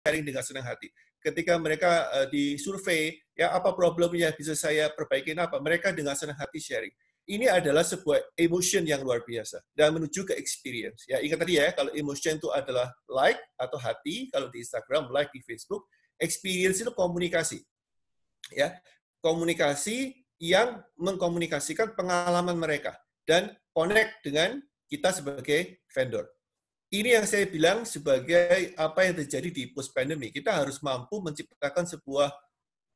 sharing dengan senang hati. Ketika mereka disurvei, ya apa problemnya, bisa saya perbaikin apa, mereka dengan senang hati sharing. Ini adalah sebuah emotion yang luar biasa dan menuju ke experience. Ya, ingat tadi ya, kalau emotion itu adalah like atau hati, kalau di Instagram, like di Facebook, experience itu komunikasi. Ya, komunikasi yang mengkomunikasikan pengalaman mereka dan connect dengan kita sebagai vendor. Ini yang saya bilang sebagai apa yang terjadi di post pandemi. Kita harus mampu menciptakan sebuah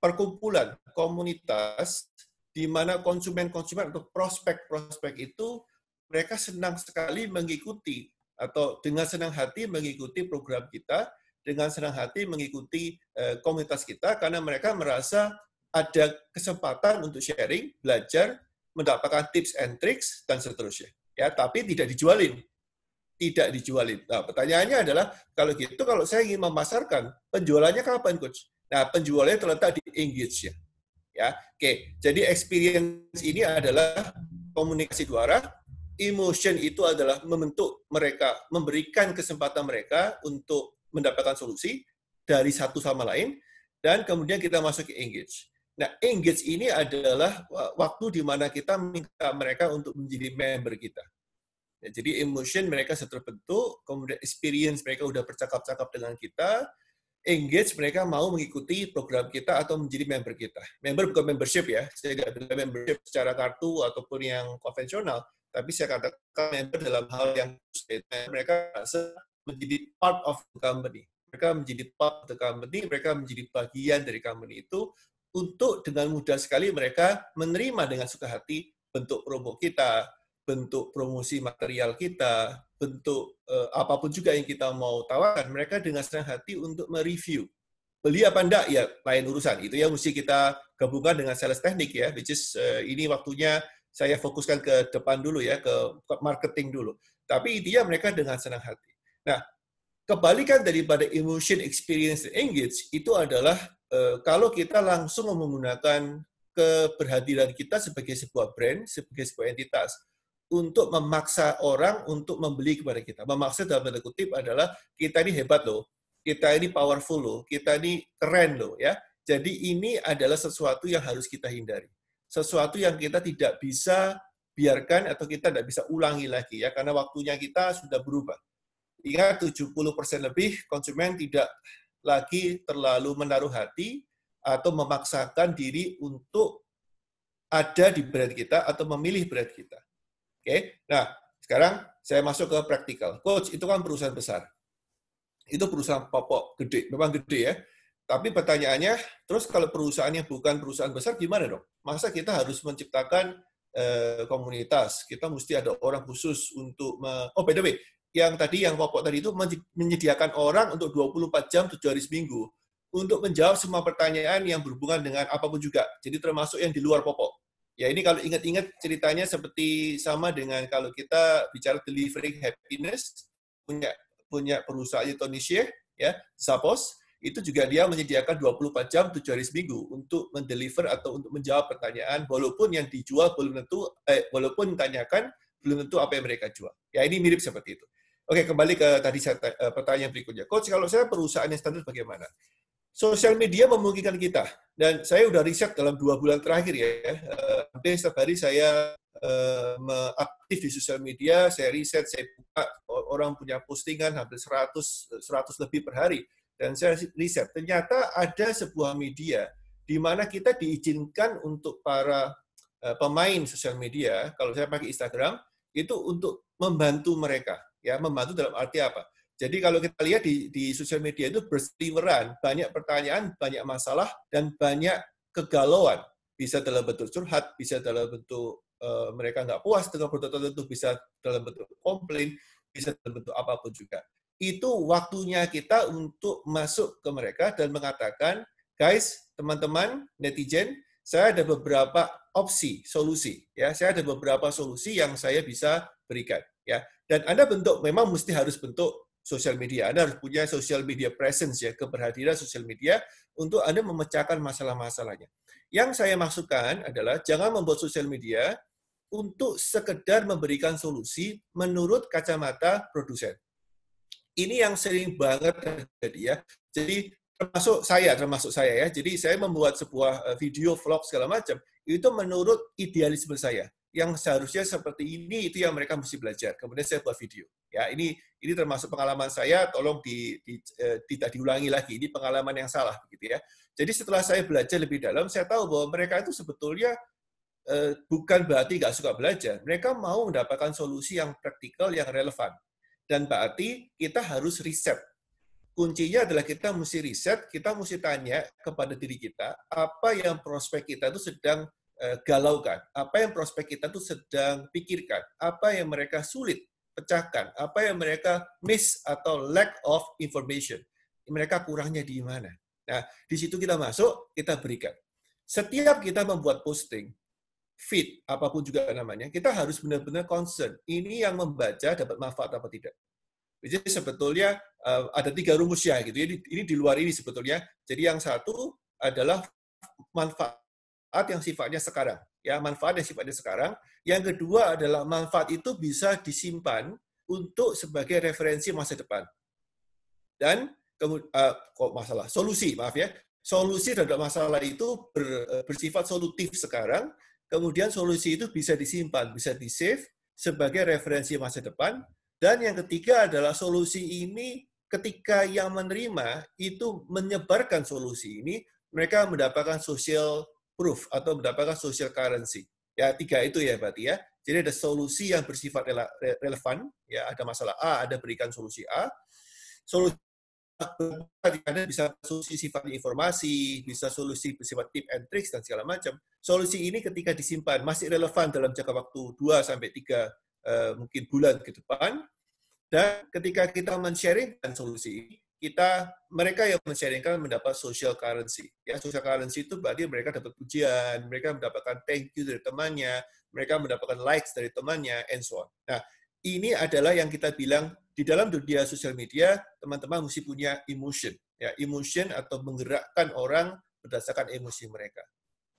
perkumpulan komunitas di mana konsumen-konsumen atau prospek-prospek itu mereka senang sekali mengikuti atau dengan senang hati mengikuti program kita, dengan senang hati mengikuti komunitas kita karena mereka merasa ada kesempatan untuk sharing, belajar, mendapatkan tips and tricks dan seterusnya. Ya, tapi tidak dijualin. Tidak dijualin. Nah, pertanyaannya adalah, kalau gitu, kalau saya ingin memasarkan, penjualannya kapan, Coach? Nah, penjualannya terletak di engage-nya. Ya, oke. Jadi experience ini adalah komunikasi dua arah, emotion itu adalah membentuk mereka, memberikan kesempatan mereka untuk mendapatkan solusi dari satu sama lain, dan kemudian kita masuk ke engage. Nah, engage ini adalah waktu di mana kita minta mereka untuk menjadi member kita. Ya, jadi emotion mereka sudah terbentuk, kemudian experience mereka udah bercakap-cakap dengan kita, engage mereka mau mengikuti program kita atau menjadi member kita. Member bukan membership ya, saya tidak bilang membership secara kartu ataupun yang konvensional, tapi saya katakan member dalam hal yang mereka menjadi part of the company. Mereka menjadi part of the company, mereka menjadi bagian dari company itu, untuk dengan mudah sekali mereka menerima dengan suka hati bentuk promo kita, bentuk promosi material kita, bentuk apapun juga yang kita mau tawarkan, mereka dengan senang hati untuk mereview. Beli apa enggak, ya lain urusan. Itu yang mesti kita gabungkan dengan sales teknik ya, which is ini waktunya saya fokuskan ke depan dulu ya, ke marketing dulu. Tapi intinya mereka dengan senang hati. Nah, kebalikan daripada emotion, experience, dan engage, itu adalah kalau kita langsung menggunakan keberhadiran kita sebagai sebuah brand, sebagai sebuah entitas, untuk memaksa orang untuk membeli kepada kita. Memaksa dalam tanda kutip adalah kita ini hebat loh, kita ini powerful loh, kita ini keren loh ya. Jadi ini adalah sesuatu yang harus kita hindari. Sesuatu yang kita tidak bisa biarkan atau kita tidak bisa ulangi lagi ya, karena waktunya kita sudah berubah. Ingat 70% lebih konsumen tidak lagi terlalu menaruh hati atau memaksakan diri untuk ada di brand kita atau memilih brand kita. Oke, nah sekarang saya masuk ke praktikal. Coach, itu kan perusahaan besar. Itu perusahaan popok gede, memang gede ya. Tapi pertanyaannya, terus kalau perusahaannya bukan perusahaan besar, gimana dong? Masa kita harus menciptakan komunitas? Kita mesti ada orang khusus untuk... Oh, by the way, yang tadi, yang popok tadi itu menyediakan orang untuk 24 jam, 7 hari seminggu untuk menjawab semua pertanyaan yang berhubungan dengan apapun juga. Jadi termasuk yang di luar popok. Ya, ini kalau ingat-ingat ceritanya seperti sama dengan kalau kita bicara delivering happiness, punya perusahaan Tony Hsieh, ya, Zappos, itu juga dia menyediakan 24 jam 7 hari seminggu untuk mendeliver atau untuk menjawab pertanyaan, walaupun yang dijual belum tentu, walaupun ditanyakan belum tentu apa yang mereka jual. Ya, ini mirip seperti itu. Oke, kembali ke tadi pertanyaan berikutnya. Coach, kalau saya perusahaan yang standar bagaimana? Sosial media memungkinkan kita, dan saya udah riset dalam 2 bulan terakhir ya, hampir setiap hari saya aktif di sosial media, saya riset, saya buka, orang punya postingan hampir 100 lebih per hari, dan saya riset, ternyata ada sebuah media di mana kita diizinkan untuk para pemain sosial media, kalau saya pakai Instagram, itu untuk membantu mereka, ya, membantu dalam arti apa? Jadi kalau kita lihat di sosial media itu berseliweran, banyak pertanyaan, banyak masalah, dan banyak kegalauan. Bisa dalam bentuk curhat, bisa dalam bentuk mereka nggak puas dengan produk tertentu, bisa dalam bentuk komplain, bisa dalam bentuk apapun juga. Itu waktunya kita untuk masuk ke mereka dan mengatakan, guys, teman-teman, netizen, saya ada beberapa opsi, solusi. Ya, saya ada beberapa solusi yang saya bisa berikan. Ya, dan Anda memang mesti harus bentuk sosial media. Anda harus punya social media presence ya, keberhadiran sosial media untuk Anda memecahkan masalah-masalahnya. Yang saya maksudkan adalah jangan membuat sosial media untuk sekedar memberikan solusi menurut kacamata produsen. Ini yang sering banget terjadi ya. Jadi termasuk saya ya. Jadi saya membuat sebuah video vlog segala macam itu menurut idealisme saya. Yang seharusnya seperti ini itu yang mereka mesti belajar. Kemudian saya buat video. Ya, ini termasuk pengalaman saya. Tolong tidak diulangi lagi. Ini pengalaman yang salah, gitu ya. Jadi setelah saya belajar lebih dalam, saya tahu bahwa mereka itu sebetulnya bukan berarti nggak suka belajar. Mereka mau mendapatkan solusi yang praktikal, yang relevan. Dan berarti kita harus riset. Kuncinya adalah kita mesti riset, kita mesti tanya kepada diri kita, apa yang prospek kita itu sedang galaukan, apa yang prospek kita itu sedang pikirkan, apa yang mereka sulit pecahkan, apa yang mereka miss atau lack of information. Mereka kurangnya di mana. Nah, di situ kita masuk, kita berikan. Setiap kita membuat posting, feed, apapun juga namanya, kita harus benar-benar concern. Ini yang membaca dapat manfaat apa tidak. Jadi sebetulnya ada 3 rumus ya gitu. Ini di luar ini sebetulnya. Jadi yang satu adalah manfaat yang sifatnya sekarang, ya manfaat yang sifatnya sekarang. Yang kedua adalah manfaat itu bisa disimpan untuk sebagai referensi masa depan. Dan solusi, maaf ya. Solusi terhadap masalah itu bersifat solutif sekarang. Kemudian solusi itu bisa disimpan, bisa di-save sebagai referensi masa depan. Dan yang ketiga adalah solusi ini ketika yang menerima itu menyebarkan solusi ini, mereka mendapatkan social proof atau mendapatkan social currency. Ya, 3 itu ya berarti ya. Jadi ada solusi yang bersifat relevan, ya ada masalah A, ada berikan solusi A. Solusi ada bisa solusi sifatnya informasi, bisa solusi bersifat tip and tricks dan segala macam. Solusi ini ketika disimpan masih relevan dalam jangka waktu 2 sampai 3 mungkin bulan ke depan. Dan ketika kita men-sharingkan solusi ini, mereka yang men-sharingkan mendapat social currency. Ya, social currency itu berarti mereka dapat pujian, mereka mendapatkan thank you dari temannya, mereka mendapatkan likes dari temannya, and so on. Nah, ini adalah yang kita bilang di dalam dunia sosial media, teman-teman mesti punya emotion. Ya, emotion atau menggerakkan orang berdasarkan emosi mereka.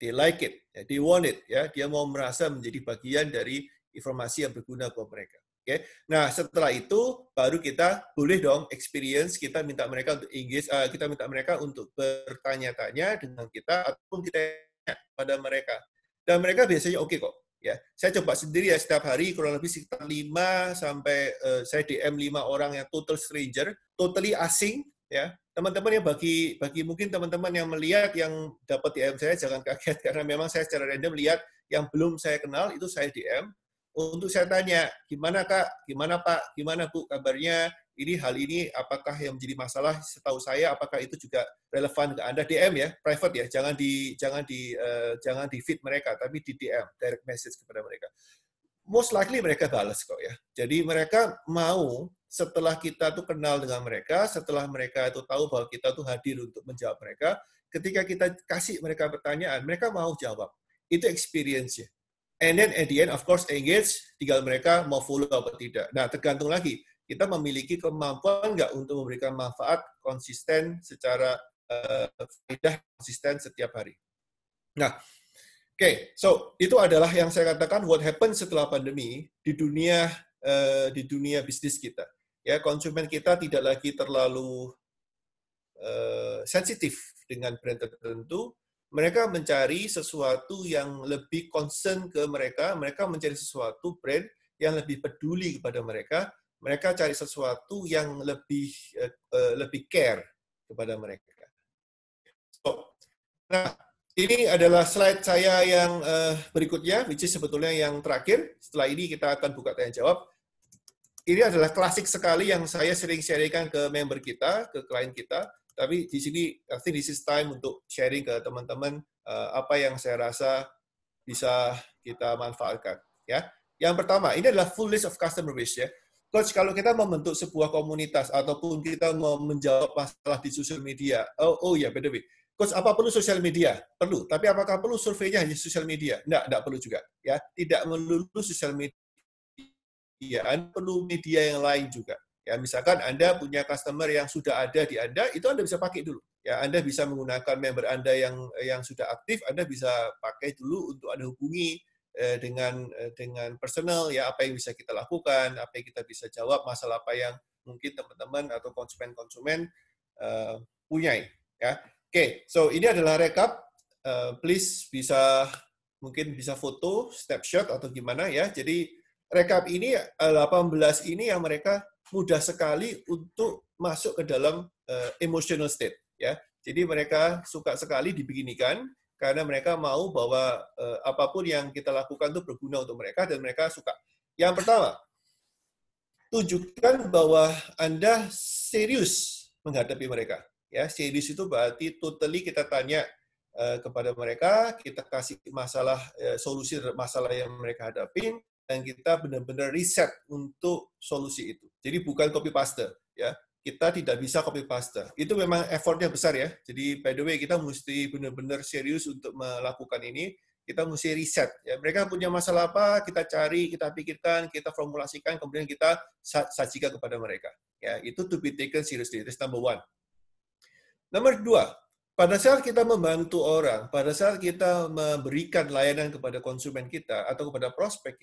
They like it, ya, they want it, ya, dia mau merasa menjadi bagian dari informasi yang berguna buat mereka. Oke, nah setelah itu baru kita boleh dong experience, kita minta mereka untuk engage, kita minta mereka untuk bertanya-tanya dengan kita ataupun kita tanya pada mereka. Dan mereka biasanya oke kok. Ya, saya coba sendiri ya setiap hari kurang lebih sekitar 5 sampai saya DM 5 orang yang total stranger, totally asing, ya. Teman-teman yang bagi mungkin teman-teman yang melihat yang dapat DM saya jangan kaget karena memang saya secara random lihat yang belum saya kenal itu saya DM untuk saya tanya, gimana Kak, gimana Pak, gimana Bu kabarnya, hal ini apakah yang menjadi masalah, setahu saya apakah itu juga relevan ke Anda, DM ya, private ya, jangan di feed mereka, tapi di DM, direct message kepada mereka. Most likely mereka balas kok ya. Jadi mereka mau setelah kita tuh kenal dengan mereka, setelah mereka itu tahu bahwa kita tuh hadir untuk menjawab mereka, ketika kita kasih mereka pertanyaan, mereka mau jawab. Itu experience-nya. And then at the end, of course, engage, tinggal mereka mau follow atau tidak. Nah, tergantung lagi, kita memiliki kemampuan nggak untuk memberikan manfaat konsisten secara konsisten setiap hari. Nah, oke, so itu adalah yang saya katakan what happened setelah pandemi di dunia bisnis kita. Ya, konsumen kita tidak lagi terlalu sensitif dengan brand tertentu. Mereka mencari sesuatu yang lebih concern ke mereka, mereka mencari sesuatu brand yang lebih peduli kepada mereka, mereka cari sesuatu yang lebih care kepada mereka. So, nah, ini adalah slide saya yang berikutnya, which is sebetulnya yang terakhir. Setelah ini kita akan buka tanya jawab. Ini adalah klasik sekali yang saya sering sharingkan ke member kita, ke klien kita. Tapi di sini, I think this is time untuk sharing ke teman-teman apa yang saya rasa bisa kita manfaatkan. Ya, yang pertama, ini adalah full list of customer wish ya. Coach, kalau kita membentuk sebuah komunitas ataupun kita mau menjawab masalah di sosial media, ya, by the way, Coach, apa perlu sosial media? Perlu. Tapi apakah perlu surveinya hanya sosial media? Enggak perlu juga. Ya, tidak melulu sosial media. Anda perlu media yang lain juga. Ya, misalkan Anda punya customer yang sudah ada di Anda, itu Anda bisa pakai dulu. Ya, Anda bisa menggunakan member Anda yang sudah aktif, Anda bisa pakai dulu untuk Anda hubungi dengan personal, ya apa yang bisa kita lakukan, apa yang kita bisa jawab, masalah apa yang mungkin teman-teman atau konsumen-konsumen punya. Ya. Oke, so ini adalah rekap. Please mungkin bisa foto, snapshot atau gimana ya. Jadi rekap ini 18 ini yang mereka mudah sekali untuk masuk ke dalam emotional state ya. Jadi mereka suka sekali dibeginikan karena mereka mau bahwa apapun yang kita lakukan itu berguna untuk mereka dan mereka suka. Yang pertama, tunjukkan bahwa Anda serius menghadapi mereka. Ya, serius itu berarti totally kita tanya kepada mereka, kita kasih solusi masalah yang mereka hadapi, dan kita benar-benar riset untuk solusi itu. Jadi bukan copy paste, ya. Kita tidak bisa copy paste. Itu memang effortnya besar ya. Jadi by the way kita mesti benar-benar serius untuk melakukan ini. Kita mesti riset. Ya. Mereka punya masalah apa, kita cari, kita pikirkan, kita formulasikan, kemudian kita sajikan kepada mereka. Ya, itu to be taken seriously. That's number one. Nomor dua, pada saat kita membantu orang, pada saat kita memberikan layanan kepada konsumen kita atau kepada prospek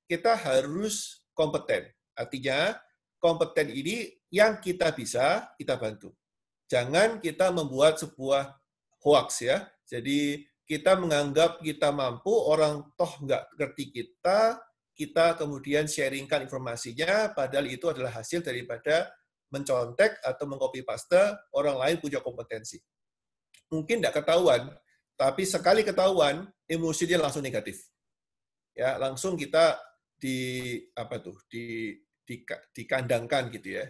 kita harus kompeten. Artinya, kompeten ini yang kita bisa, kita bantu. Jangan kita membuat sebuah hoax ya. Jadi, kita menganggap kita mampu, orang toh nggak ngerti kita kemudian sharingkan informasinya, padahal itu adalah hasil daripada mencontek atau mengcopy paste orang lain punya kompetensi. Mungkin tidak ketahuan, tapi sekali ketahuan, emosinya langsung negatif. Ya, langsung kita dikandangkan gitu ya,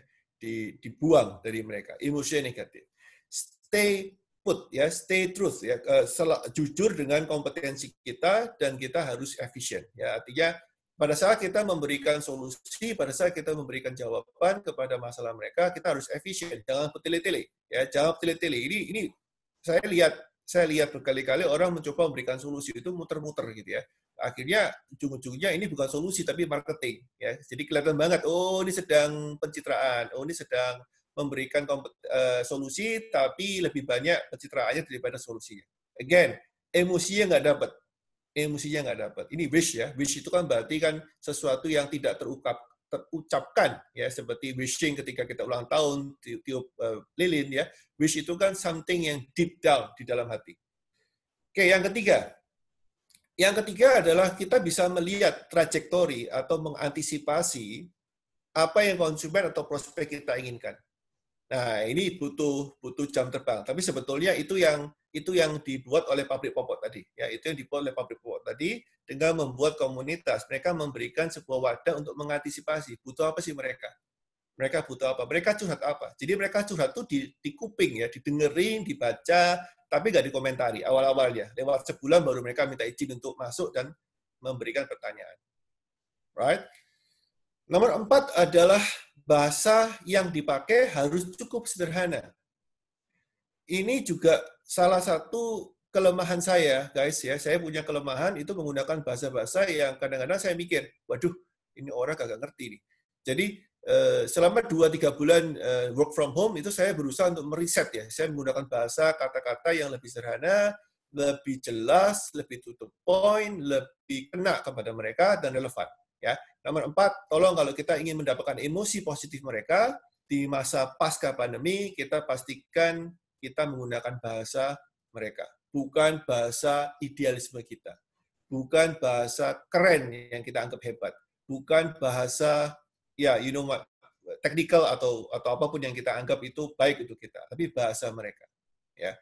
dibuang dari mereka, emosinya negatif. Stay put ya, stay truth ya, jujur dengan kompetensi kita dan kita harus efisien ya. Artinya pada saat kita memberikan solusi, pada saat kita memberikan jawaban kepada masalah mereka, kita harus efisien, jangan bertele-tele ya, jangan bertele-tele. Ini saya lihat berkali-kali orang mencoba memberikan solusi itu muter-muter gitu ya. Akhirnya ujung-ujungnya ini bukan solusi tapi marketing ya. Jadi kelihatan banget, oh ini sedang pencitraan, oh ini sedang memberikan solusi tapi lebih banyak pencitraannya daripada solusinya. Again, emosinya nggak dapat. Ini wish ya. Wish itu kan berarti kan sesuatu yang tidak terucapkan ya, seperti wishing ketika kita ulang tahun tiup lilin ya. Wish itu kan something yang deep down di dalam hati. Oke, yang ketiga adalah kita bisa melihat trajektori atau mengantisipasi apa yang konsumen atau prospek kita inginkan. Nah, ini butuh jam terbang. Tapi sebetulnya itu yang dibuat oleh pabrik popok tadi. Ya, itu yang dibuat oleh pabrik popok tadi dengan membuat komunitas. Mereka memberikan sebuah wadah untuk mengantisipasi. Butuh apa sih mereka? Mereka butuh apa? Mereka curhat apa? Jadi mereka curhat tuh di kuping ya, didengerin, dibaca, tapi nggak dikomentari awal-awalnya. Lewat sebulan baru mereka minta izin untuk masuk dan memberikan pertanyaan. Right? Nomor 4 adalah bahasa yang dipakai harus cukup sederhana. Ini juga salah satu kelemahan saya, guys ya. Saya punya kelemahan itu menggunakan bahasa-bahasa yang kadang-kadang saya mikir, waduh, ini orang kagak ngerti nih. Jadi selama 2-3 bulan work from home itu saya berusaha untuk meriset ya. Saya menggunakan bahasa kata-kata yang lebih sederhana, lebih jelas, lebih to the point, lebih kena kepada mereka dan relevan. Ya. Nomor 4, tolong kalau kita ingin mendapatkan emosi positif mereka di masa pasca pandemi, kita pastikan kita menggunakan bahasa mereka, bukan bahasa idealisme kita, bukan bahasa keren yang kita anggap hebat, bukan bahasa ya technical atau apapun yang kita anggap itu baik untuk kita, tapi bahasa mereka. Ya.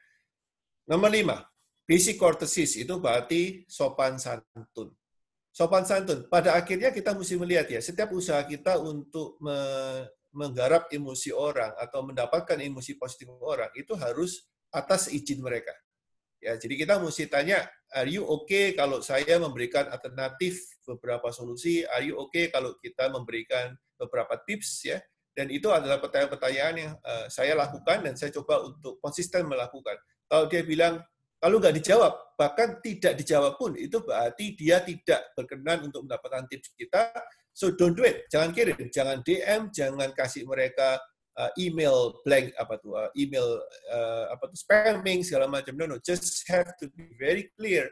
Nomor 5, basic courtesies itu berarti sopan santun. Sopan santun. Pada akhirnya kita mesti melihat ya, setiap usaha kita untuk menggarap emosi orang atau mendapatkan emosi positif orang itu harus atas izin mereka. Ya, jadi kita mesti tanya, are you okay kalau saya memberikan alternatif beberapa solusi? Are you okay kalau kita memberikan beberapa tips ya? Dan itu adalah pertanyaan-pertanyaan yang saya lakukan dan saya coba untuk konsisten melakukan. Kalau dia bilang kalau nggak dijawab, bahkan tidak dijawab pun, itu berarti dia tidak berkenan untuk mendapatkan tips kita. So don't do it. Jangan kirim, jangan DM, jangan kasih mereka email blank spamming segala macam. No, just have to be very clear.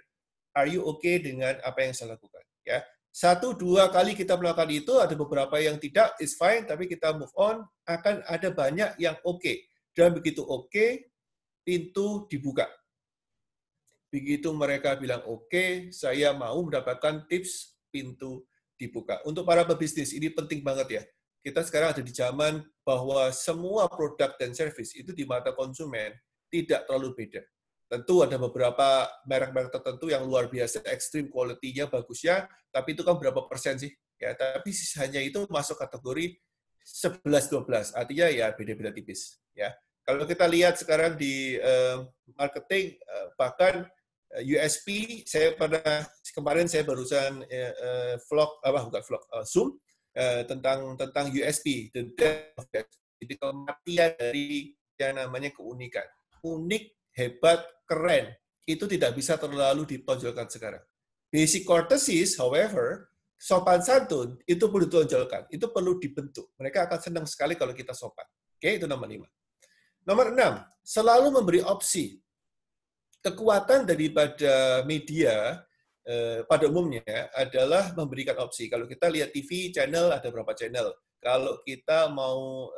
Are you okay dengan apa yang saya lakukan? Ya, Satu, dua kali kita melakukan itu, ada beberapa yang tidak, is fine, tapi kita move on, akan ada banyak yang oke. Dan begitu oke, pintu dibuka. Begitu mereka bilang oke, saya mau mendapatkan tips, pintu dibuka. Untuk para pebisnis, ini penting banget ya. Kita sekarang ada di zaman bahwa semua produk dan service itu di mata konsumen tidak terlalu beda. Tentu ada beberapa merek-merek tertentu yang luar biasa ekstrim quality-nya bagusnya, tapi itu kan berapa persen sih? Ya, tapi sisanya itu masuk kategori 11-12, artinya ya beda-beda tipis. Ya, kalau kita lihat sekarang di marketing, bahkan USP, saya kemarin saya barusan Zoom tentang USP, the depth of that. Jadi kematian dari yang namanya keunikan. Unik, hebat, keren. Itu tidak bisa terlalu ditonjolkan sekarang. Basic courtesies, however, sopan santun, itu perlu ditonjolkan. Itu perlu dibentuk. Mereka akan senang sekali kalau kita sopan. Oke, itu nomor 5. Nomor 6, selalu memberi opsi. Kekuatan daripada media pada umumnya adalah memberikan opsi. Kalau kita lihat TV channel, ada berapa channel. Kalau kita mau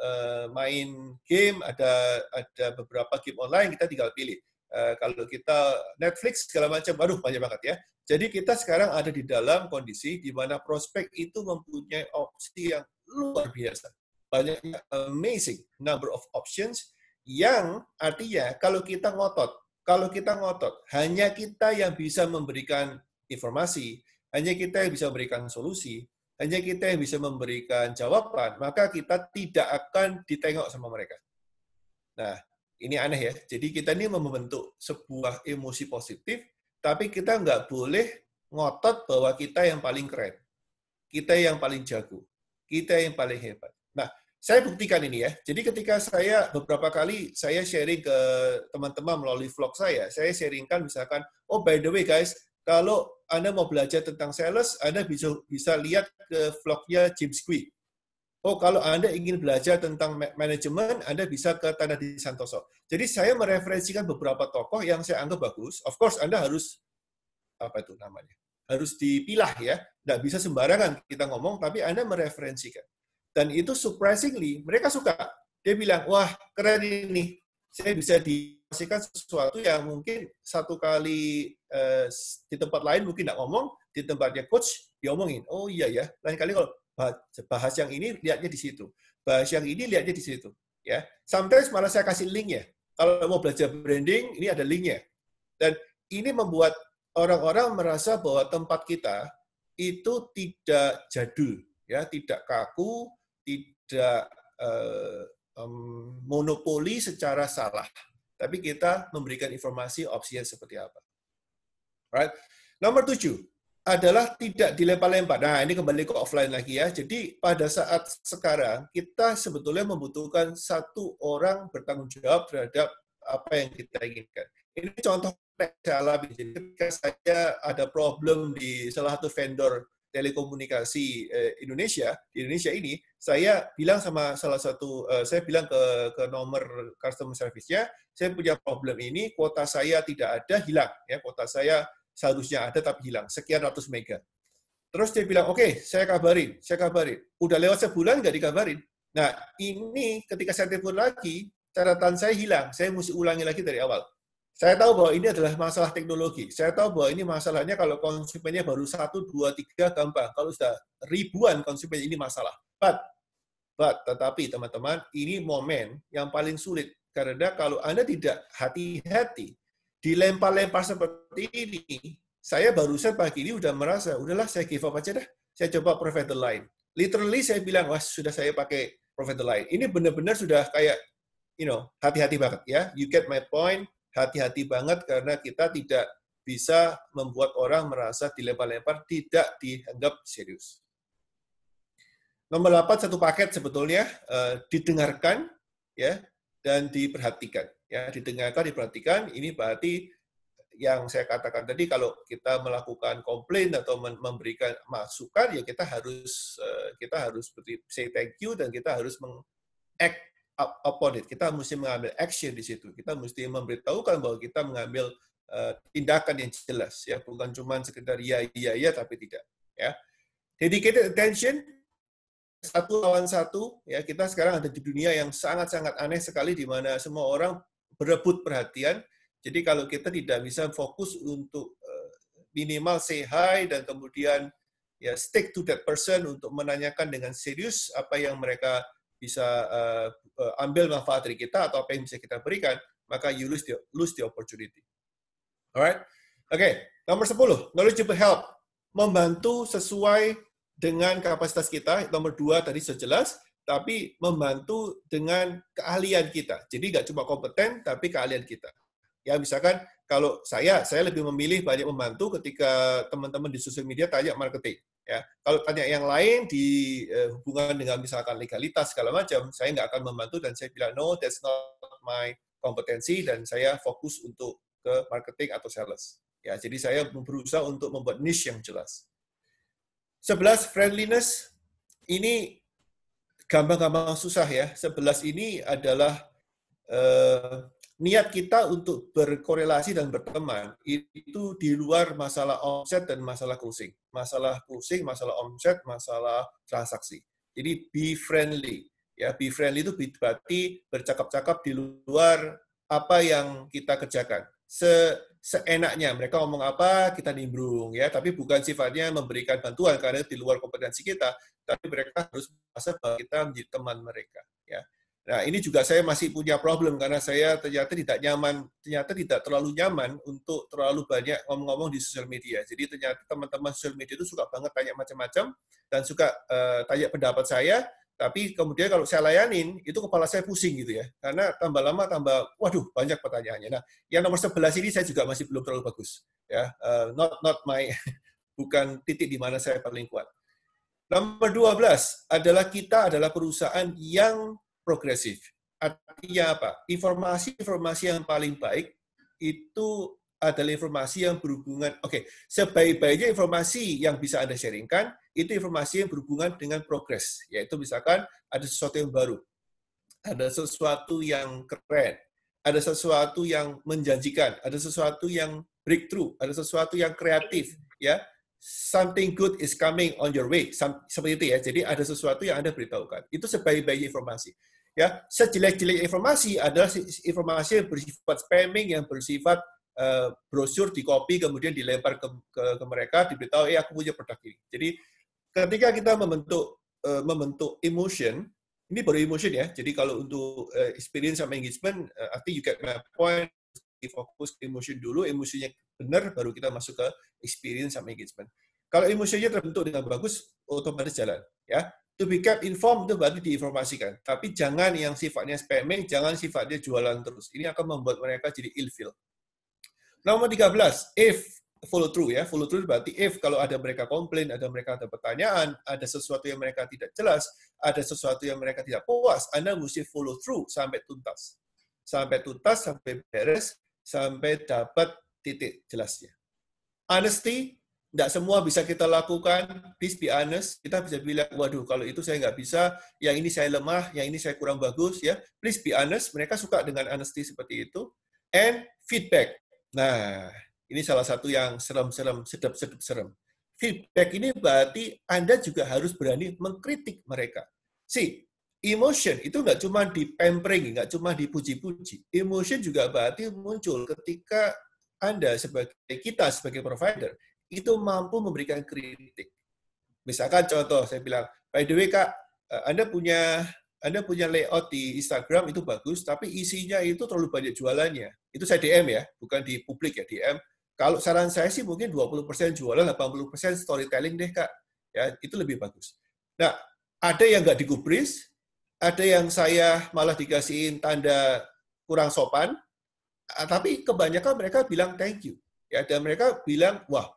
main game, ada beberapa game online, kita tinggal pilih. Kalau kita Netflix segala macam, aduh banyak banget ya. Jadi kita sekarang ada di dalam kondisi di mana prospek itu mempunyai opsi yang luar biasa. Banyaknya amazing number of options yang artinya kalau kita ngotot, hanya kita yang bisa memberikan informasi, hanya kita yang bisa memberikan solusi, hanya kita yang bisa memberikan jawaban, maka kita tidak akan ditengok sama mereka. Nah, ini aneh ya. Jadi kita ini membentuk sebuah emosi positif, tapi kita nggak boleh ngotot bahwa kita yang paling keren, kita yang paling jago, kita yang paling hebat. Nah, saya buktikan ini ya. Jadi ketika saya beberapa kali saya sharing ke teman-teman melalui vlog saya sharingkan misalkan, oh by the way guys, kalau Anda mau belajar tentang sales, Anda bisa lihat ke vlognya James Quick. Oh, kalau Anda ingin belajar tentang manajemen, Anda bisa ke Tanadi Santoso. Jadi saya mereferensikan beberapa tokoh yang saya anggap bagus. Of course, Anda harus apa itu namanya? Harus dipilah ya. Nggak bisa sembarangan kita ngomong, tapi Anda mereferensikan. Dan itu surprisingly, mereka suka. Dia bilang, wah keren ini. Saya bisa dikasihkan sesuatu yang mungkin satu kali di tempat lain mungkin nggak ngomong, di tempatnya coach, diomongin. Oh iya ya, lain kali kalau bahas yang ini, lihatnya di situ. Bahas yang ini, lihatnya di situ. Ya, sometimes malah saya kasih linknya. Kalau mau belajar branding, ini ada linknya. Dan ini membuat orang-orang merasa bahwa tempat kita itu tidak jadul, ya, tidak kaku, tidak monopoli secara salah, tapi kita memberikan informasi opsinya seperti apa. Right? Nomor 7 adalah tidak dilempar-lempar. Nah, ini kembali ke offline lagi ya. Jadi pada saat sekarang kita sebetulnya membutuhkan satu orang bertanggung jawab terhadap apa yang kita inginkan. Ini contoh yang saya alami. Jadi ketika saya ada problem di salah satu vendor telekomunikasi Indonesia, di Indonesia ini, saya bilang sama salah satu, saya bilang ke nomor customer service-nya, saya punya problem ini, kuota saya tidak ada, hilang. Ya, kuota saya seharusnya ada tapi hilang, sekian ratus mega. Terus dia bilang, oke, saya kabarin. Udah lewat sebulan nggak dikabarin. Nah, ini ketika saya telepon lagi, catatan saya hilang. Saya mesti ulangi lagi dari awal. Saya tahu bahwa ini adalah masalah teknologi. Saya tahu bahwa ini masalahnya kalau konsumennya baru 1, 2, 3 gampang. Kalau sudah ribuan konsumen ini masalah. Tetapi teman-teman, ini momen yang paling sulit. Karena kalau Anda tidak hati-hati, dilempar-lempar seperti ini, saya barusan pagi ini udah merasa, udahlah saya give up aja dah. Saya coba provider lain. Literally saya bilang, wah sudah saya pakai provider lain. Ini benar-benar sudah kayak, hati-hati banget ya. You get my point. Hati-hati banget karena kita tidak bisa membuat orang merasa dilempar-lempar, tidak dianggap serius. Nomor 8 satu paket sebetulnya didengarkan ya dan diperhatikan. Ya, diperhatikan ini berarti yang saya katakan tadi kalau kita melakukan komplain atau memberikan masukan ya kita harus seperti say thank you dan kita harus act upon it. Kita mesti mengambil action di situ. Kita mesti memberitahukan bahwa kita mengambil tindakan yang jelas ya, bukan cuma sekedar ya tapi tidak ya. Dedicated attention, satu lawan satu, ya kita sekarang ada di dunia yang sangat-sangat aneh sekali di mana semua orang berebut perhatian. Jadi kalau kita tidak bisa fokus untuk minimal say hi dan kemudian ya stick to that person untuk menanyakan dengan serius apa yang mereka bisa ambil manfaat dari kita atau apa yang bisa kita berikan, maka you lose the opportunity. Alright? Oke, nomor 10, knowledgeable help. Membantu sesuai dengan kapasitas kita. Nomor 2 tadi sudah jelas, tapi membantu dengan keahlian kita. Jadi nggak cuma kompeten, tapi keahlian kita. Ya, misalkan kalau saya lebih memilih banyak membantu ketika teman-teman di sosial media tanya marketing. Ya, kalau tanya yang lain di hubungan dengan misalkan legalitas segala macam, saya nggak akan membantu dan saya bilang no, that's not my kompetensi dan saya fokus untuk ke marketing atau sales. Ya, jadi saya berusaha untuk membuat niche yang jelas. 11, friendliness. Ini gampang-gampang susah ya. 11 ini adalah niat kita untuk berkorelasi dan berteman. Itu di luar masalah omset dan masalah closing. Masalah closing, masalah omset, masalah transaksi. Jadi be friendly. Ya, be friendly itu berarti bercakap-cakap di luar apa yang kita kerjakan. Seenaknya mereka ngomong apa kita nimbrung ya, tapi bukan sifatnya memberikan bantuan karena di luar kompetensi kita, tapi mereka harus merasa bahwa kita menjadi teman mereka ya. Nah, ini juga saya masih punya problem karena saya ternyata tidak terlalu nyaman untuk terlalu banyak ngomong-ngomong di sosial media. Jadi ternyata teman-teman sosial media itu suka banget tanya macam-macam dan suka tanya pendapat saya. Tapi kemudian kalau saya layanin, itu kepala saya pusing gitu ya. Karena tambah lama, waduh, banyak pertanyaannya. Nah, yang nomor 11 ini saya juga masih belum terlalu bagus. Ya, not my, bukan titik di mana saya paling kuat. Nomor 12 adalah kita adalah perusahaan yang progresif. Artinya apa? Informasi-informasi yang paling baik itu adalah informasi yang berhubungan, sebaik-baiknya informasi yang bisa Anda sharingkan, itu informasi yang berhubungan dengan progres, yaitu misalkan ada sesuatu yang baru, ada sesuatu yang keren, ada sesuatu yang menjanjikan, ada sesuatu yang breakthrough, ada sesuatu yang kreatif, ya. Something good is coming on your way, seperti itu ya. Jadi ada sesuatu yang Anda beritahukan. Itu sebaik-baiknya informasi. Ya, sejelek-jelek informasi adalah informasi yang bersifat spamming, yang bersifat brosur di copy kemudian dilempar ke mereka, diberitahu aku punya produk ini. Jadi ketika kita membentuk emotion, ini baru emotion ya. Jadi kalau untuk experience sama engagement, I think you get my point. Fokus ke emotion dulu, emosinya benar baru kita masuk ke experience sama engagement. Kalau emosinya terbentuk dengan bagus, otomatis jalan ya. To be kept informed itu berarti diinformasikan. Tapi jangan yang sifatnya spamming, jangan sifatnya jualan terus. Ini akan membuat mereka jadi ilfeel. Nomor 13, if follow through ya. Follow through berarti if kalau ada mereka komplain, ada mereka ada pertanyaan, ada sesuatu yang mereka tidak jelas, ada sesuatu yang mereka tidak puas, Anda mesti follow through sampai tuntas. Sampai tuntas, sampai beres, sampai dapat titik jelasnya. Honesty, tidak semua bisa kita lakukan, please be honest. Kita bisa bilang, waduh, kalau itu saya nggak bisa, yang ini saya lemah, yang ini saya kurang bagus, ya. Please be honest, mereka suka dengan honesty seperti itu. And feedback. Nah, ini salah satu yang serem-serem, sedap-sedap. Feedback ini berarti Anda juga harus berani mengkritik mereka. Emotion itu nggak cuma di pampering, nggak cuma dipuji-puji. Emotion juga berarti muncul ketika Anda kita sebagai provider itu mampu memberikan kritik. Misalkan contoh, saya bilang, by the way Kak, Anda punya layout di Instagram itu bagus, tapi isinya itu terlalu banyak jualannya. Itu saya DM ya, bukan di publik ya, DM. Kalau saran saya sih mungkin 20% jualan, 80% storytelling deh Kak. Ya, itu lebih bagus. Nah, ada yang nggak digubris, ada yang saya malah dikasihin tanda kurang sopan, tapi kebanyakan mereka bilang thank you. Ya, dan mereka bilang, wah,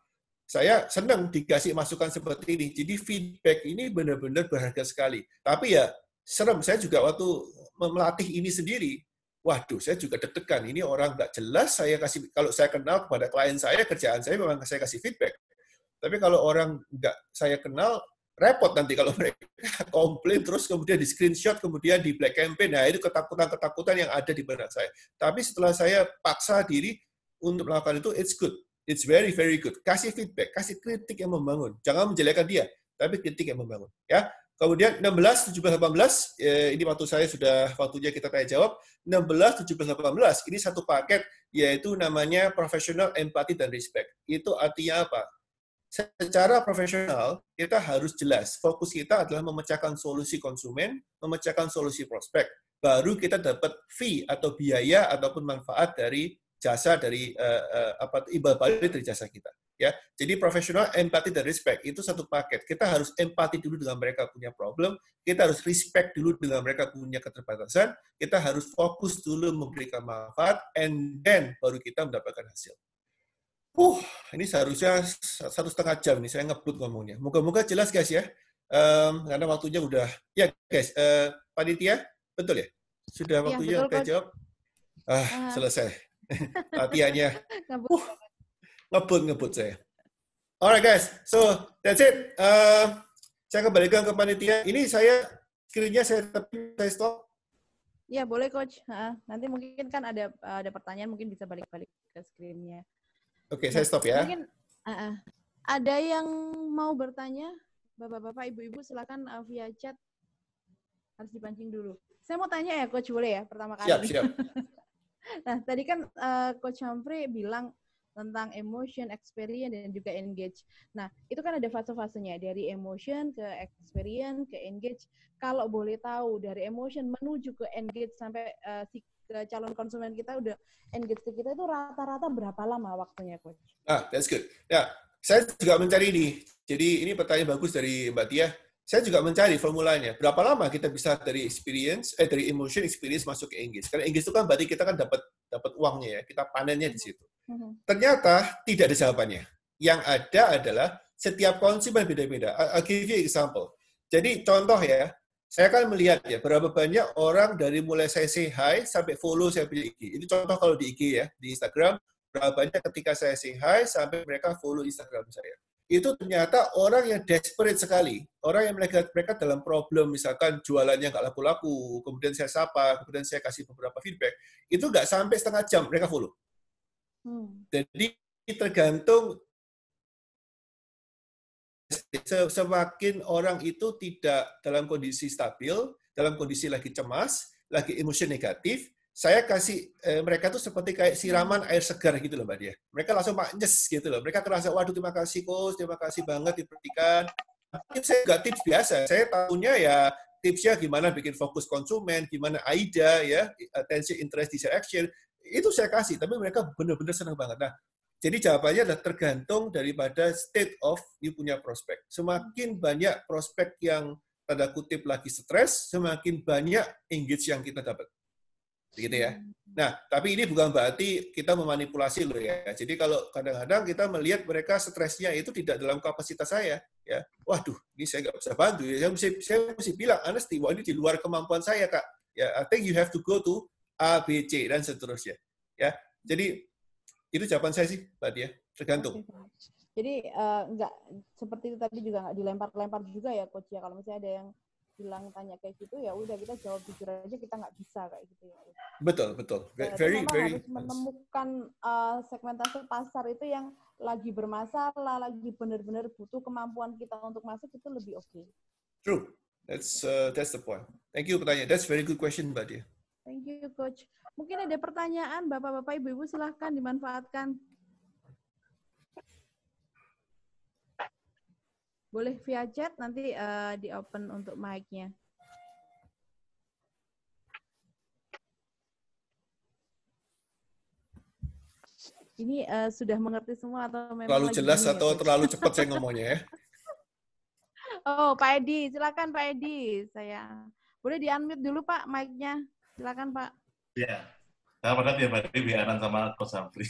saya senang dikasih masukan seperti ini. Jadi feedback ini benar-benar berharga sekali. Tapi ya, serem, saya juga waktu melatih ini sendiri, waduh, saya juga deg-degan. Ini orang nggak jelas, kalau saya kenal kepada klien saya, kerjaan saya memang saya kasih feedback. Tapi kalau orang nggak saya kenal, repot nanti kalau mereka komplain, terus kemudian di screenshot, kemudian di black campaign. Nah, itu ketakutan-ketakutan yang ada di benak saya. Tapi setelah saya paksa diri untuk melakukan itu, it's good. It's very, very good. Kasih feedback, kasih kritik yang membangun. Jangan menjelekkan dia. tapi kritik yang membangun. Ya. Kemudian 16, 17, 18, ini waktunya kita tanya jawab. 16, 17, 18, ini satu paket, yaitu namanya professional, empati, dan respect. Itu artinya apa? Secara profesional, kita harus jelas. Fokus kita adalah memecahkan solusi konsumen, memecahkan solusi prospek. Baru kita dapat fee atau biaya ataupun manfaat dari jasa dari imbal balik dari jasa kita. Ya, jadi profesional, empati, dan respect itu satu paket. Kita harus empati dulu dengan mereka punya problem, kita harus respect dulu dengan mereka punya keterbatasan, kita harus fokus dulu memberikan manfaat, and then baru kita mendapatkan hasil. Ini seharusnya 1,5 jam nih saya ngebut ngomongnya. Moga-moga jelas guys ya, karena waktunya udah. Ya guys, panitia, betul ya? Sudah waktunya betul, kita jawab. Selesai. Latihannya. Ngebut saya. Alright guys, so that's it. Saya kembalikan ke panitia. Ini screen-nya saya stop. Ya boleh coach. Nanti mungkin kan ada pertanyaan, mungkin bisa balik-balik ke screen-nya. Oke, saya stop ya. Mungkin ada yang mau bertanya, bapak-bapak, ibu-ibu, silakan via chat. Harus dipancing dulu. Saya mau tanya ya coach, boleh ya pertama kali? Siap. Nah tadi kan coach Humphrey bilang tentang emotion, experience, dan juga engage. Nah, itu kan ada fase-fasenya, dari emotion ke experience ke engage. Kalau boleh tahu, dari emotion menuju ke engage sampai ke calon konsumen kita udah engage ke kita, itu rata-rata berapa lama waktunya, Coach? That's good. Ya, saya juga mencari ini. Jadi ini pertanyaan bagus dari Mbak Tia. Saya juga mencari formulanya. Berapa lama kita bisa dari dari emotion, experience masuk ke engage? Karena engage itu kan berarti kita kan dapat uangnya ya, kita panennya di situ. Ternyata tidak ada jawabannya. Yang ada adalah setiap konsumen beda-beda. I'll give you example. Jadi contoh ya, saya kan melihat ya berapa banyak orang dari mulai saya say hi sampai follow saya punya IG. Itu contoh kalau di IG ya, di Instagram, berapa banyak ketika saya say hi sampai mereka follow Instagram saya. Itu ternyata orang yang desperate sekali. Orang yang mereka dalam problem, misalkan jualannya nggak laku-laku, kemudian saya sapa, kemudian saya kasih beberapa feedback, itu nggak sampai setengah jam mereka follow. Jadi tergantung, semakin orang itu tidak dalam kondisi stabil, dalam kondisi lagi cemas, lagi emosi negatif, saya kasih mereka tuh seperti kayak siraman air segar gitu loh Mbak Dia. Mereka langsung nyes gitu loh. Mereka kerasa, waduh terima kasih coach, terima kasih banget diperhatikan. Tapi saya nggak tips biasa. Saya tahunya ya tipsnya gimana bikin fokus konsumen, gimana AIDA ya, attention, interest, desire, action. Itu saya kasih, tapi mereka benar-benar senang banget. Nah, jadi jawabannya adalah tergantung daripada state of you punya prospek. Semakin banyak prospek yang tanda kutip lagi stres, semakin banyak engage yang kita dapat. Begitu ya. Nah, tapi ini bukan berarti kita memanipulasi loh ya. Jadi kalau kadang-kadang kita melihat mereka stresnya itu tidak dalam kapasitas saya, ya. Waduh, ini saya nggak bisa bantu. Ya. Saya mesti bilang, honestly, wah ini di luar kemampuan saya, Kak. Ya, I think you have to go to A, B, C, dan seterusnya. Ya, jadi itu jawaban saya sih, Mbak Tia. Tergantung. Jadi nggak seperti itu tadi juga nggak dilempar-lempar juga ya, Coach ya. Kalau misalnya ada yang bilang tanya kayak gitu, ya udah kita jawab jujur aja, kita nggak bisa kayak gitu ya. Betul. Very harus menemukan segmentasi pasar itu yang lagi bermasalah, lagi benar-benar butuh kemampuan kita untuk masuk, itu lebih oke. True. That's the point. Thank you pertanyaan. That's very good question, Mbak Dia. Thank you, Coach. Mungkin ada pertanyaan, Bapak-bapak, Ibu-ibu, silahkan dimanfaatkan. Boleh via chat, nanti di-open untuk mic-nya. Ini sudah mengerti semua atau memang terlalu jelas atau terlalu cepat saya ngomongnya ya? Oh, Pak Edi, silakan Pak Edi. Boleh di-unmute dulu Pak mic-nya. Silakan Pak. Ya, saya pada tiap hari biaran sama Coach Humphrey.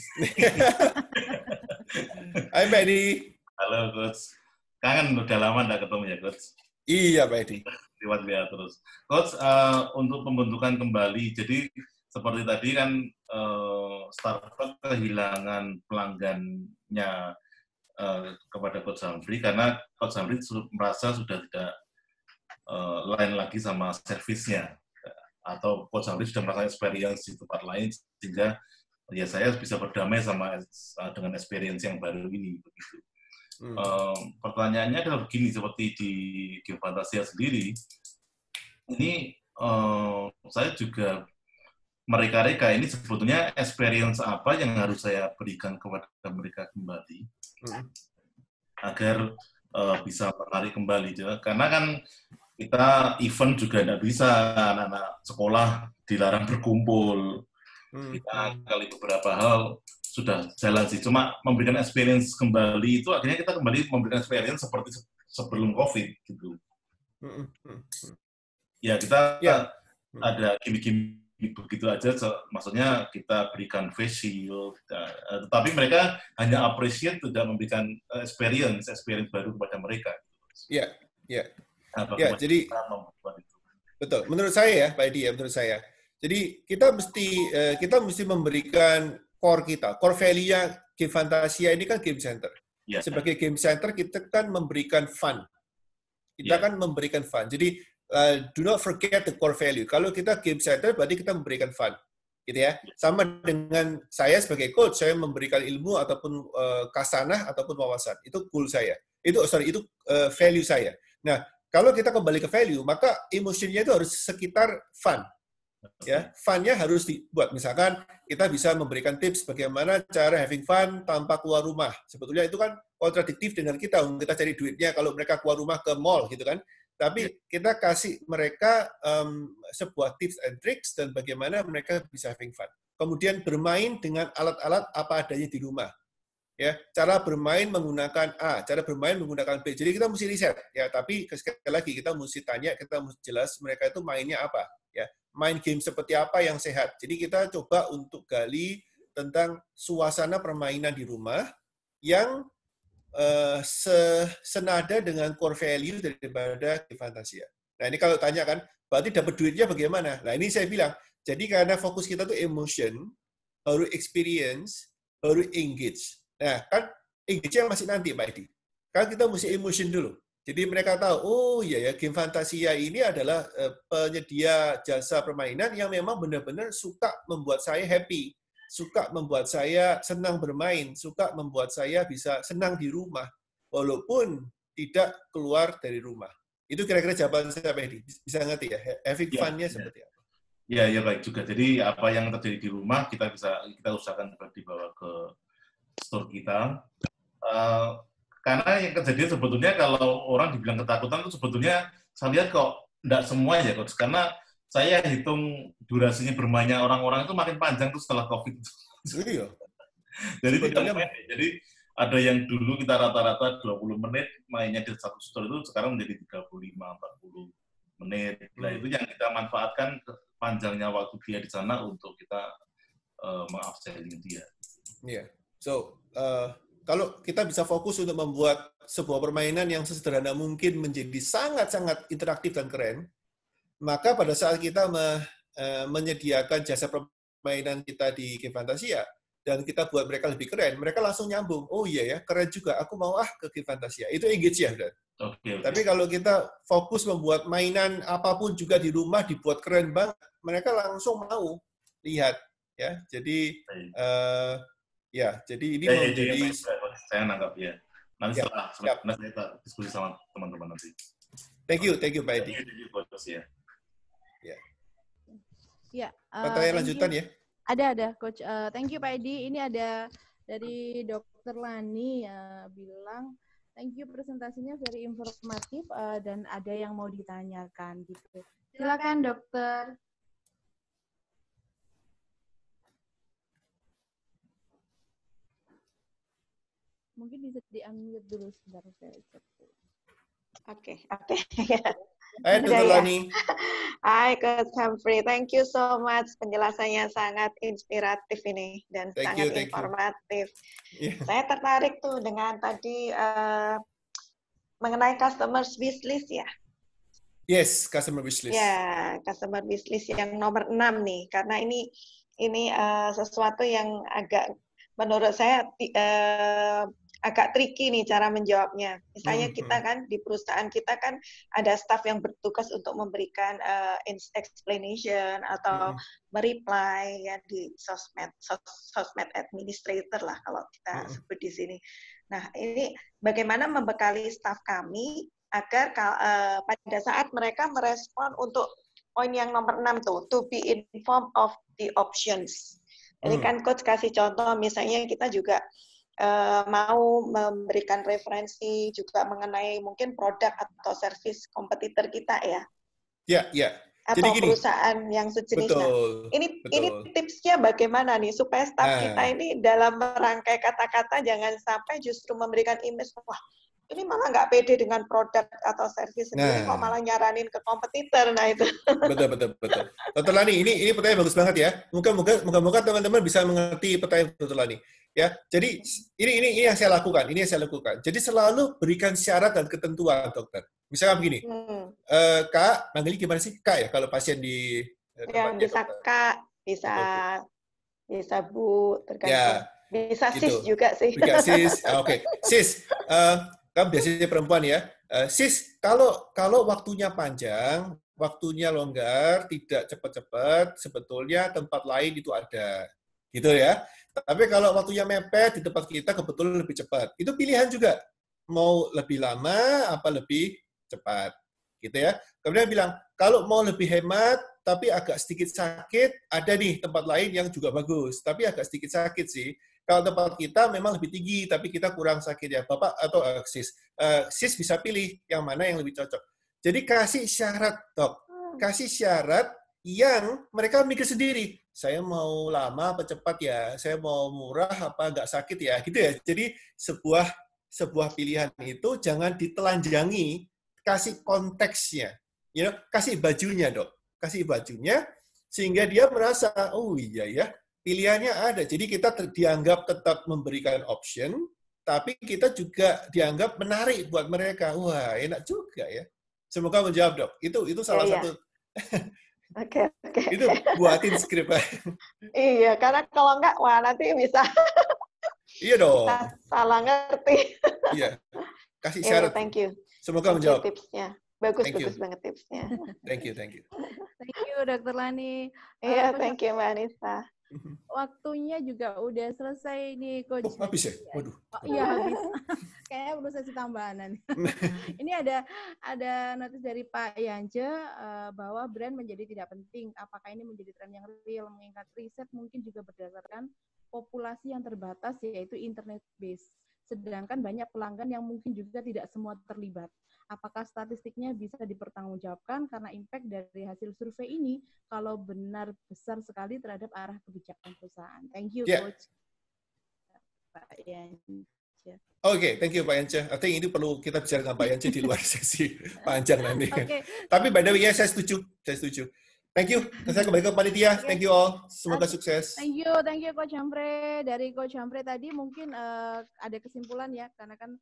Hai Pak Edi. Halo Coach. Kangen udah lama nggak ketemu ya Coach? Iya Pak Edi. Lewat WA terus. Coach, untuk pembentukan kembali, jadi seperti tadi kan Starbucks kehilangan pelanggannya kepada Coach Humphrey karena Coach Humphrey merasa sudah tidak lain lagi sama servisnya, atau Coach Humphrey sudah merasa experience di tempat lain sehingga ya saya bisa berdamai dengan experience yang baru ini begitu. Pertanyaannya adalah begini, seperti di Game Fantasia sendiri, ini saya juga mereka-reka ini sebetulnya experience apa yang harus saya berikan kepada mereka kembali agar bisa menarik kembali. Karena kan kita event juga tidak bisa, anak-anak sekolah dilarang berkumpul. Kita kali beberapa hal sudah jalan sih. Cuma memberikan experience kembali itu akhirnya kita kembali memberikan experience seperti sebelum COVID gitu. Ya kita ada gimmick begitu aja, maksudnya kita berikan face shield, tetapi mereka hanya appreciate, tidak memberikan experience baru kepada mereka. Iya. Jadi betul. Menurut saya ya, Pak Edi ya, menurut saya. Jadi kita mesti memberikan core value-nya Game Fantasia ini kan game center. Sebagai game center kita kan memberikan fun. Kita kan memberikan fun. Jadi do not forget the core value. Kalau kita game center, berarti kita memberikan fun, gitu ya. Sama dengan saya sebagai coach, saya memberikan ilmu ataupun kasanah ataupun wawasan. Itu goal saya. Itu value saya. Nah, kalau kita kembali ke value, maka emotionnya itu harus sekitar fun. Ya, fun-nya harus dibuat. Misalkan kita bisa memberikan tips bagaimana cara having fun tanpa keluar rumah. Sebetulnya itu kan kontradiktif dengan kita cari duitnya kalau mereka keluar rumah ke mall, gitu kan. Tapi kita kasih mereka sebuah tips and tricks dan bagaimana mereka bisa having fun. Kemudian bermain dengan alat-alat apa adanya di rumah. Ya, cara bermain menggunakan A, cara bermain menggunakan B. Jadi kita mesti riset, ya. Tapi sekali lagi kita mesti tanya, kita mesti jelas mereka itu mainnya apa, ya. Main game seperti apa yang sehat. Jadi kita coba untuk gali tentang suasana permainan di rumah yang senada dengan core value daripada Game Fantasia. Nah ini kalau tanya kan, berarti dapat duitnya bagaimana? Nah ini saya bilang, jadi karena fokus kita tuh emotion, baru experience, baru engage. Nah kan engage-nya masih nanti Pak Edi. Kan kita mesti emotion dulu. Jadi mereka tahu, oh iya ya Game Fantasia ini adalah penyedia jasa permainan yang memang benar-benar suka membuat saya happy. Suka membuat saya senang bermain, suka membuat saya bisa senang di rumah, walaupun tidak keluar dari rumah. Itu kira-kira jawaban saya, Pak Edi. Bisa ngerti ya? Having fun-nya seperti apa? Ya baik juga. Jadi apa yang terjadi di rumah kita usahakan dibawa ke store kita. Karena yang kejadian sebetulnya kalau orang dibilang ketakutan itu sebetulnya saya lihat kok tidak semua ya, Coach. Karena saya hitung durasinya bermainnya orang-orang itu makin panjang tuh setelah COVID. Iya. Jadi jadi ada yang dulu kita rata-rata 20 menit mainnya di satu store itu sekarang menjadi 35-40 menit. Nah, itu yang kita manfaatkan panjangnya waktu dia di sana untuk kita mengupselling dia. Iya. So, kalau kita bisa fokus untuk membuat sebuah permainan yang sesederhana mungkin menjadi sangat-sangat interaktif dan keren, maka pada saat kita menyediakan jasa permainan kita di Game Fantasia, dan kita buat mereka lebih keren, mereka langsung nyambung. Oh iya ya, keren juga. Aku mau ke Game Fantasia. Itu engage ya, Bro. Okay. Tapi kalau kita fokus membuat mainan apapun juga di rumah dibuat keren banget, mereka langsung mau lihat. Ya, jadi jadi ini menjadi. Saya nangkap ya. Nanti setelah kita diskusi sama teman-teman nanti. Thank you, Pak Edi. Ya. Pertanyaan lanjutan ya? Ada, Coach. Thank you, Pak Edi. Ini ada dari Dr. Lani bilang, thank you presentasinya very informatif dan ada yang mau ditanyakan gitu. Silakan, Dokter. Mungkin bisa di-unmute dulu sebentar saya cek. Oke. Hai, Dr. Lani. Hai, Coach Humphrey. Thank you so much. Penjelasannya sangat inspiratif ini dan sangat informatif. Yeah. Saya tertarik tuh dengan tadi mengenai customer wishlist ya. Yes, customer wishlist. Ya, customer wishlist yang nomor 6 nih. Karena ini sesuatu yang agak menurut saya agak tricky nih cara menjawabnya. Misalnya kita kan di perusahaan kita kan ada staf yang bertugas untuk memberikan explanation atau mereply ya di sosmed administrator lah kalau kita sebut di sini. Nah, ini bagaimana membekali staf kami agar pada saat mereka merespon untuk poin yang nomor 6 tuh, to be informed of the options. Jadi kan Coach kasih contoh, misalnya kita juga mau memberikan referensi juga mengenai mungkin produk atau service kompetitor kita ya. Ya, ya. Atau jadi perusahaan yang sejenis. Betul, nah, ini tipsnya bagaimana nih supaya staf kita ini dalam merangkai kata-kata jangan sampai justru memberikan image, wah ini malah nggak pede dengan produk atau service sendiri, kok malah nyaranin ke kompetitor. Nah itu. Betul. Dr. Lani, ini pertanyaan bagus banget ya. Moga-moga teman-teman bisa mengerti pertanyaan Dr. Lani. Ya, jadi ini yang saya lakukan. Jadi selalu berikan syarat dan ketentuan, dokter. Misalnya begini, Kak, manggilnya gimana sih? Kak ya, kalau pasien di tempatnya bisa dokter. Kak, bisa Bu, tergantung. Ya, bisa sis juga sih. Bisa sis, oke. Sis, kamu biasanya perempuan ya. Sis, kalau waktunya panjang, waktunya longgar, tidak cepat-cepat, sebetulnya tempat lain itu ada. Gitu ya. Tapi kalau waktunya mepet di tempat kita kebetulan lebih cepat. Itu pilihan juga. Mau lebih lama apa lebih cepat. Gitu ya. Kemudian bilang, kalau mau lebih hemat tapi agak sedikit sakit, ada nih tempat lain yang juga bagus, tapi agak sedikit sakit sih. Kalau tempat kita memang lebih tinggi, tapi kita kurang sakit ya, Bapak atau sis. Sis bisa pilih yang mana yang lebih cocok. Jadi kasih syarat, Dok. Kasih syarat yang mereka mikir sendiri. Saya mau lama apa cepat ya? Saya mau murah apa nggak sakit ya? Gitu ya. Jadi sebuah pilihan itu jangan ditelanjangi, kasih konteksnya. You know, kasih bajunya, Dok. Kasih bajunya sehingga dia merasa, oh iya ya, pilihannya ada. Jadi kita dianggap tetap memberikan option, tapi kita juga dianggap menarik buat mereka. Wah, enak juga ya. Semoga menjawab, Dok. Itu salah satu. Oke. Itu buatin skrip. Iya, karena kalau enggak, wah nanti bisa. Iya dong. Kita salah ngerti. Iya. Kasih syarat. Thank you. Semoga menjawab. Tipsnya. Bagus banget tipsnya. Thank you. Thank you, Dr. Lani. Iya, thank you, Mbak Anissa. Waktunya juga udah selesai nih, Coach. Oh, habis ya? Waduh. Iya, habis. Kayaknya perlu sesi tambahan. Ini ada notis dari Pak Yance bahwa brand menjadi tidak penting. Apakah ini menjadi tren yang real? Mengingat riset mungkin juga berdasarkan populasi yang terbatas, yaitu internet base. Sedangkan banyak pelanggan yang mungkin juga tidak semua terlibat. Apakah statistiknya bisa dipertanggungjawabkan karena impact dari hasil survei ini kalau benar besar sekali terhadap arah kebijakan perusahaan? Thank you, Coach. Pak Yance. Oke, thank you Pak Yance. I think ini perlu kita bicara dengan Pak Yance di luar sesi panjang nanti. Tapi by the way, ya saya setuju. Thank you. Saya kembali ke panitia. Thank you all. Semoga sukses. Thank you Coach Hampre. Dari Coach Hampre tadi mungkin ada kesimpulan ya, karena kan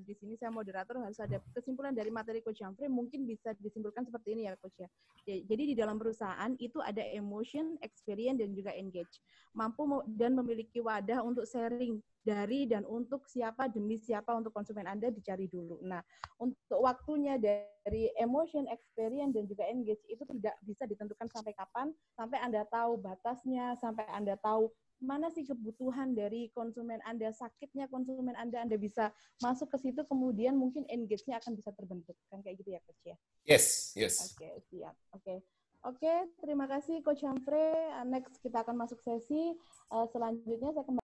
di sini saya moderator, harus ada kesimpulan dari materi Coach Hampre. Mungkin bisa disimpulkan seperti ini ya Coach ya. Jadi di dalam perusahaan itu ada emotion, experience, dan juga engage. Mampu dan memiliki wadah untuk sharing dari dan untuk siapa demi siapa untuk konsumen Anda dicari dulu. Nah, untuk waktunya dari emotion, experience, dan juga engage itu tidak bisa ditentukan sampai kapan, sampai Anda tahu batasnya, sampai Anda tahu mana sih kebutuhan dari konsumen Anda, sakitnya konsumen Anda bisa masuk ke situ, kemudian mungkin engage-nya akan bisa terbentuk. Kan kayak gitu ya, Coach ya? Yes. Oke, siap. Oke, terima kasih Coach Hampre. Next kita akan masuk sesi selanjutnya. Saya kembali